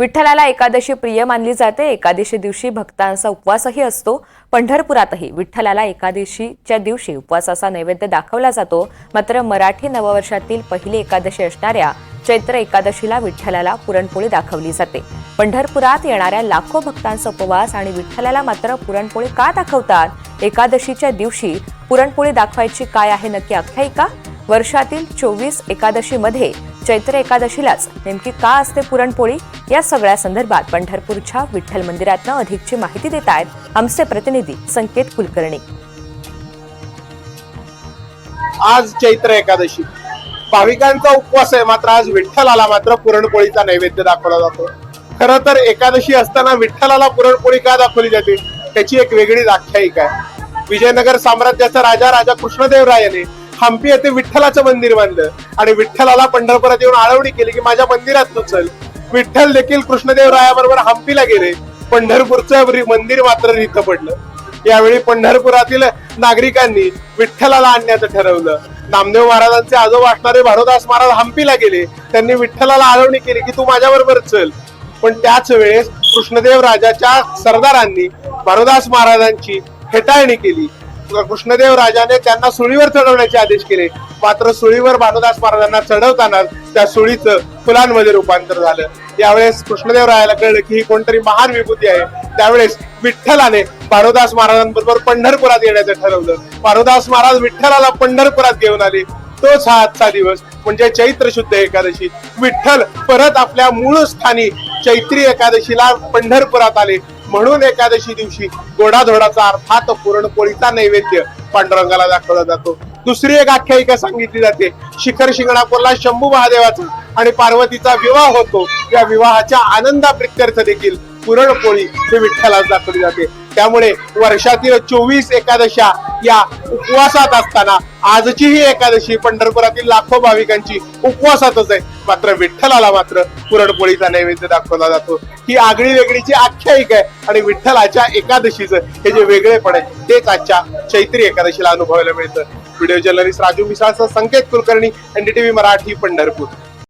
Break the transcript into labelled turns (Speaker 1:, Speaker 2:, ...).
Speaker 1: विठ्ठलाला एकादशी प्रिय मानली जाते। एकादशी दिवशी भक्तांचा उपवासही असतो। पंढरपुरातही विठ्ठलाला एकादशीच्या दिवशी उपवासाचा नैवेद्य दाखवला जातो। मात्र मराठी नववर्षातील पहिली एकादशी असणाऱ्या चैत्र एकादशीला विठ्ठलाला पुरणपोळी दाखवली जाते। पंढरपुरात येणाऱ्या लाखो भक्तांचा उपवास आणि विठ्ठलाला मात्र पुरणपोळी का दाखवतात? एकादशीच्या दिवशी पुरणपोळी दाखवायची काय आहे नक्की आख्यायिका? वर्षातील 24 एकादशीमध्ये चैत्र एकादशीलाच नेमकी का असते पुरणपोळी? या सगळ्या संदर्भात पंढरपूरच्या विठ्ठल मंदिरातनं अधिकची माहिती देत आहेत आमचे प्रतिनिधी संकेत कुलकर्णी।
Speaker 2: आज चैत्र एकादशी, भाविकांचा उपवास आहे, मात्र आज विठ्ठलाला मात्र पुरणपोळीचा नैवेद्य दाखवला जातो। खरं तर एकादशी असताना विठ्ठलाला पुरणपोळी का दाखवली जाते त्याची एक वेगळीच आख्यायिका आहे। विजयनगर साम्राज्याचा राजा कृष्णदेवरायाने हंपी येथे विठ्ठलाचं मंदिर बांधलं आणि विठ्ठलाला पंढरपुरात येऊन आळवणी केली की माझ्या मंदिरात तू चल। विठ्ठल देखील कृष्णदेवरायाबरोबर हंपीला गेले। पंढरपूरचं मंदिर मात्र रिक्त पडलं। यावेळी पंढरपुरातील नागरिकांनी विठ्ठलाला आणण्याचं ठरवलं। नामदेव महाराजांचे आजोबा असणारे भारोदास महाराज हंपीला गेले। त्यांनी विठ्ठलाला आळवणी केली की तू माझ्याबरोबर चल। पण त्याच वेळेस कृष्णदेव राजाच्या सरदारांनी भारोदास महाराजांची हेटाळणी केली। कृष्णदेव राजाने त्यांना सुळीवर चढवण्याचे आदेश केले। मात्र सुळीवर भानुदास महाराजांना चढवताना त्या सुळीचं फुलांमध्ये रूपांतर झालं। यावेळेस कृष्णदेवरायाला कळलं की ही कोणतरी महान विभूती आहे। त्यावेळेस विठ्ठलाने भानुदास महाराजांबरोबर पंढरपुरात येण्याचं ठरवलं। भानुदास महाराज विठ्ठलाला पंढरपुरात घेऊन आले। तोच हा आजचा दिवस म्हणजे चैत्र शुद्ध एकादशी। विठ्ठल परत आपल्या मूळ स्थानी चैत्री एकादशीला पंढरपुरात आले। म्हणून एकादशी दिवशी गोडाधोडाचा अर्थात पुरणपोळीचा नैवेद्य पांडुरंगाला दाखवला जातो। दुसरी एक आख्यायिका सांगितली जाते। शिखर शिंगणापूरला शंभू महादेवाचा आणि पार्वतीचा विवाह होतो। या विवाहाच्या आनंदाप्रित्यर्थ देखील पुरणपोळी ही विठ्ठलास दाखवली जाते। त्यामुळे वर्षातील 24 एकादशा या उपवासात असताना आजची ही एकादशी पंढरपुरातील लाखो भाविकांची उपवासातच आहे। मात्र विठ्ठलाला मात्र पुरणपोळीचा नैवेद्य दाखवला जातो। ही आगळी वेगळीची आख्यायिका आहे आणि विठ्ठलाच्या एकादशीचं हे जे वेगळेपण आहे तेच आजच्या चैत्री एकादशीला अनुभवायला मिळतं। व्हिडिओ जर्नलिस्ट राजू मिसाळसह संकेत कुलकर्णी, NDTV मराठी, पंढरपूर।